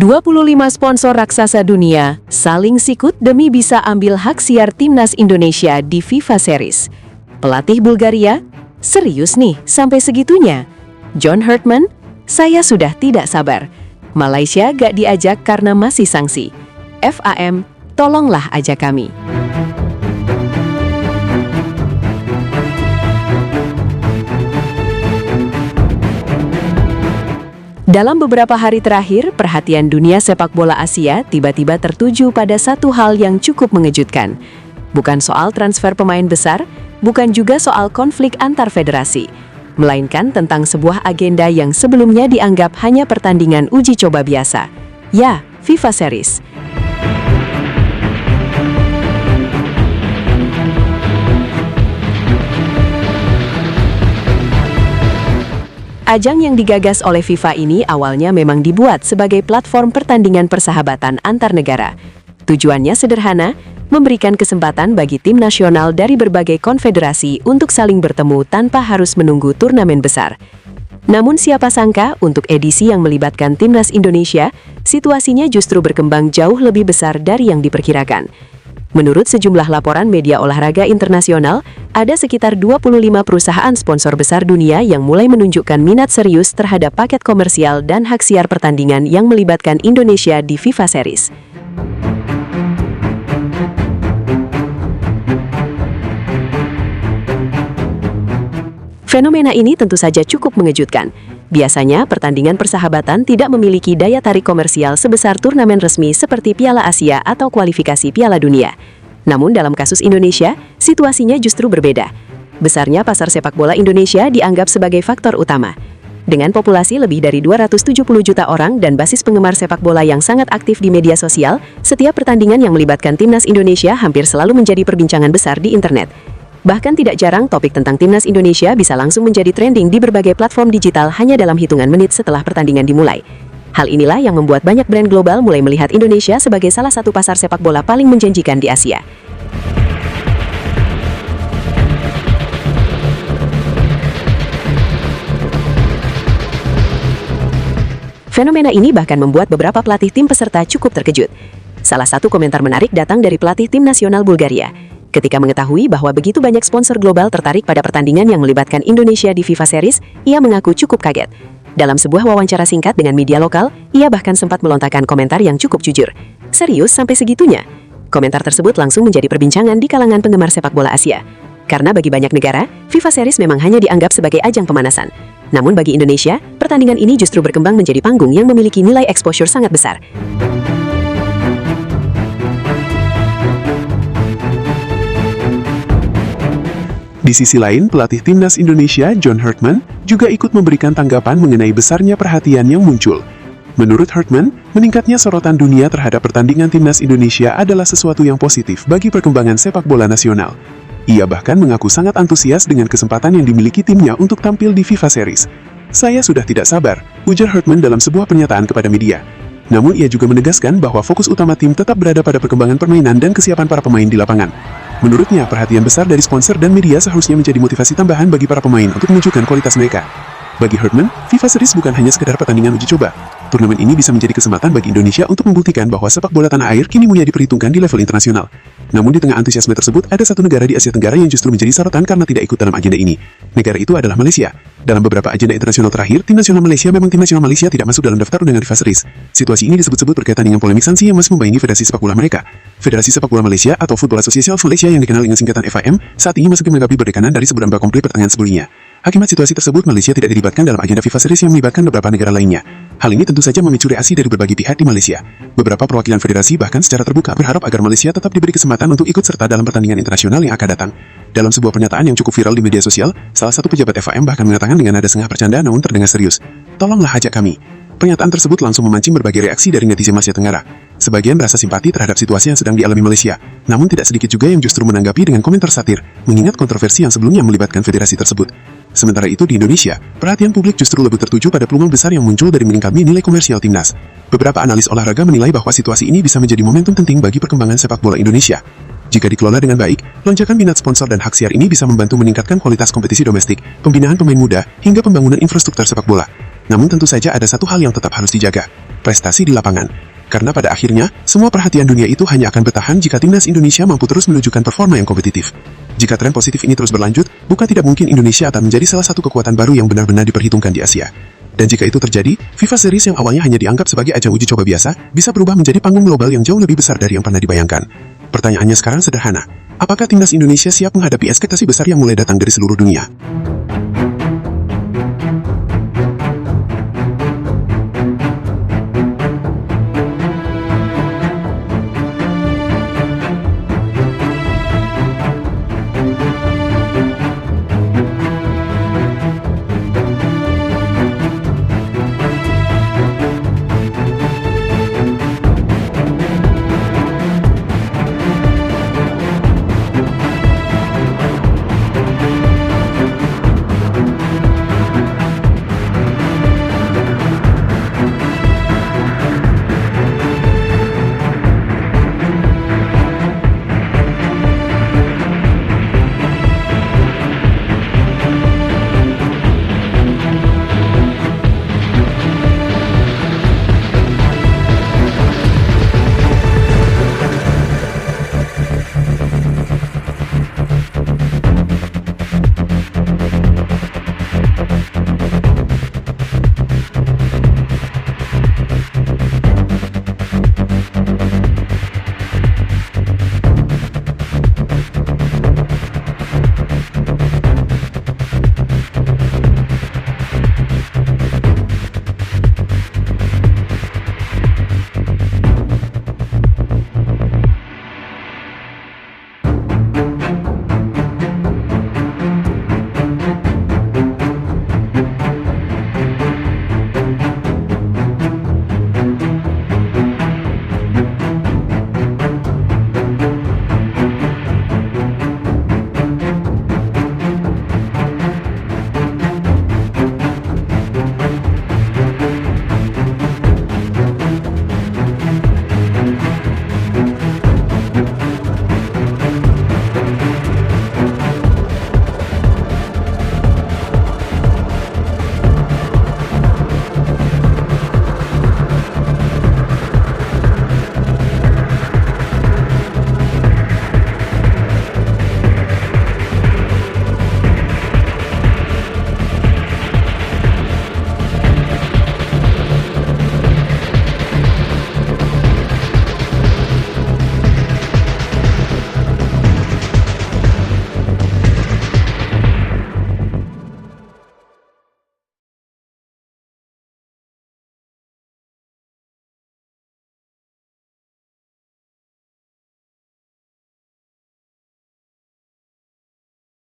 25 sponsor raksasa dunia saling sikut demi bisa ambil hak siar timnas Indonesia di FIFA Series. Pelatih Bulgaria, serius nih sampai segitunya. John Herdman, saya sudah tidak sabar. Malaysia gak diajak karena masih sanksi. FAM, tolonglah ajak kami. Dalam beberapa hari terakhir, perhatian dunia sepak bola Asia tiba-tiba tertuju pada satu hal yang cukup mengejutkan. Bukan soal transfer pemain besar, bukan juga soal konflik antar federasi, melainkan tentang sebuah agenda yang sebelumnya dianggap hanya pertandingan uji coba biasa. Ya, FIFA Series. Ajang yang digagas oleh FIFA ini awalnya memang dibuat sebagai platform pertandingan persahabatan antar negara. Tujuannya sederhana, memberikan kesempatan bagi tim nasional dari berbagai konfederasi untuk saling bertemu tanpa harus menunggu turnamen besar. Namun siapa sangka untuk edisi yang melibatkan timnas Indonesia, situasinya justru berkembang jauh lebih besar dari yang diperkirakan. Menurut sejumlah laporan media olahraga internasional, ada sekitar 25 perusahaan sponsor besar dunia yang mulai menunjukkan minat serius terhadap paket komersial dan hak siar pertandingan yang melibatkan Indonesia di FIFA Series. Fenomena ini tentu saja cukup mengejutkan. Biasanya, pertandingan persahabatan tidak memiliki daya tarik komersial sebesar turnamen resmi seperti Piala Asia atau kualifikasi Piala Dunia. Namun dalam kasus Indonesia, situasinya justru berbeda. Besarnya pasar sepak bola Indonesia dianggap sebagai faktor utama. Dengan populasi lebih dari 270 juta orang dan basis penggemar sepak bola yang sangat aktif di media sosial, setiap pertandingan yang melibatkan timnas Indonesia hampir selalu menjadi perbincangan besar di internet. Bahkan tidak jarang topik tentang timnas Indonesia bisa langsung menjadi trending di berbagai platform digital hanya dalam hitungan menit setelah pertandingan dimulai. Hal inilah yang membuat banyak brand global mulai melihat Indonesia sebagai salah satu pasar sepak bola paling menjanjikan di Asia. Fenomena ini bahkan membuat beberapa pelatih tim peserta cukup terkejut. Salah satu komentar menarik datang dari pelatih tim nasional Bulgaria. Ketika mengetahui bahwa begitu banyak sponsor global tertarik pada pertandingan yang melibatkan Indonesia di FIFA Series, ia mengaku cukup kaget. Dalam sebuah wawancara singkat dengan media lokal, ia bahkan sempat melontarkan komentar yang cukup jujur. Serius sampai segitunya? Komentar tersebut langsung menjadi perbincangan di kalangan penggemar sepak bola Asia. Karena bagi banyak negara, FIFA Series memang hanya dianggap sebagai ajang pemanasan. Namun bagi Indonesia, pertandingan ini justru berkembang menjadi panggung yang memiliki nilai exposure sangat besar. Di sisi lain, pelatih timnas Indonesia, John Herdman, juga ikut memberikan tanggapan mengenai besarnya perhatian yang muncul. Menurut Herdman, meningkatnya sorotan dunia terhadap pertandingan timnas Indonesia adalah sesuatu yang positif bagi perkembangan sepak bola nasional. Ia bahkan mengaku sangat antusias dengan kesempatan yang dimiliki timnya untuk tampil di FIFA Series. "Saya sudah tidak sabar," ujar Herdman dalam sebuah pernyataan kepada media. Namun ia juga menegaskan bahwa fokus utama tim tetap berada pada perkembangan permainan dan kesiapan para pemain di lapangan. Menurutnya, perhatian besar dari sponsor dan media seharusnya menjadi motivasi tambahan bagi para pemain untuk menunjukkan kualitas mereka. Bagi Herdman, FIFA Series bukan hanya sekedar pertandingan uji coba. Turnamen ini bisa menjadi kesempatan bagi Indonesia untuk membuktikan bahwa sepak bola tanah air kini mulai diperhitungkan di level internasional. Namun di tengah antusiasme tersebut, ada satu negara di Asia Tenggara yang justru menjadi sorotan karena tidak ikut dalam agenda ini. Negara itu adalah Malaysia. Dalam beberapa agenda internasional terakhir, tim nasional Malaysia tidak masuk dalam daftar undangan FIFA Series. Situasi ini disebut-sebut berkaitan dengan polemik sanksi yang masih membayangi federasi sepak bola mereka. Federasi Sepak Bola Malaysia atau Football Association of Malaysia yang dikenal dengan singkatan FAM, saat ini masih menanggapi berdekanan dari seberapa konflik pertengahan sebelumnya. Akibat situasi tersebut, Malaysia tidak dilibatkan dalam agenda FIFA Series yang melibatkan beberapa negara lainnya. Hal ini tentu saja memicu reaksi dari berbagai pihak di Malaysia. Beberapa perwakilan federasi bahkan secara terbuka berharap agar Malaysia tetap diberi kesempatan untuk ikut serta dalam pertandingan internasional yang akan datang. Dalam sebuah pernyataan yang cukup viral di media sosial, salah satu pejabat FAM bahkan mengatakan dengan nada setengah bercanda namun terdengar serius, "Tolonglah ajak kami." Pernyataan tersebut langsung memancing berbagai reaksi dari netizen Asia Tenggara. Sebagian merasa simpati terhadap situasi yang sedang dialami Malaysia, namun tidak sedikit juga yang justru menanggapi dengan komentar satir, mengingat kontroversi yang sebelumnya melibatkan federasi tersebut. Sementara itu di Indonesia, perhatian publik justru lebih tertuju pada peluang besar yang muncul dari meningkatnya nilai komersial timnas. Beberapa analis olahraga menilai bahwa situasi ini bisa menjadi momentum penting bagi perkembangan sepak bola Indonesia. Jika dikelola dengan baik, lonjakan minat sponsor dan hak siar ini bisa membantu meningkatkan kualitas kompetisi domestik, pembinaan pemain muda, hingga pembangunan infrastruktur sepak bola. Namun tentu saja ada satu hal yang tetap harus dijaga. prestasi di lapangan. Karena pada akhirnya, semua perhatian dunia itu hanya akan bertahan jika timnas Indonesia mampu terus menunjukkan performa yang kompetitif. Jika tren positif ini terus berlanjut, bukan tidak mungkin Indonesia akan menjadi salah satu kekuatan baru yang benar-benar diperhitungkan di Asia. Dan jika itu terjadi, FIFA Series yang awalnya hanya dianggap sebagai ajang uji coba biasa, bisa berubah menjadi panggung global yang jauh lebih besar dari yang pernah dibayangkan. Pertanyaannya sekarang sederhana, apakah timnas Indonesia siap menghadapi ekspektasi besar yang mulai datang dari seluruh dunia?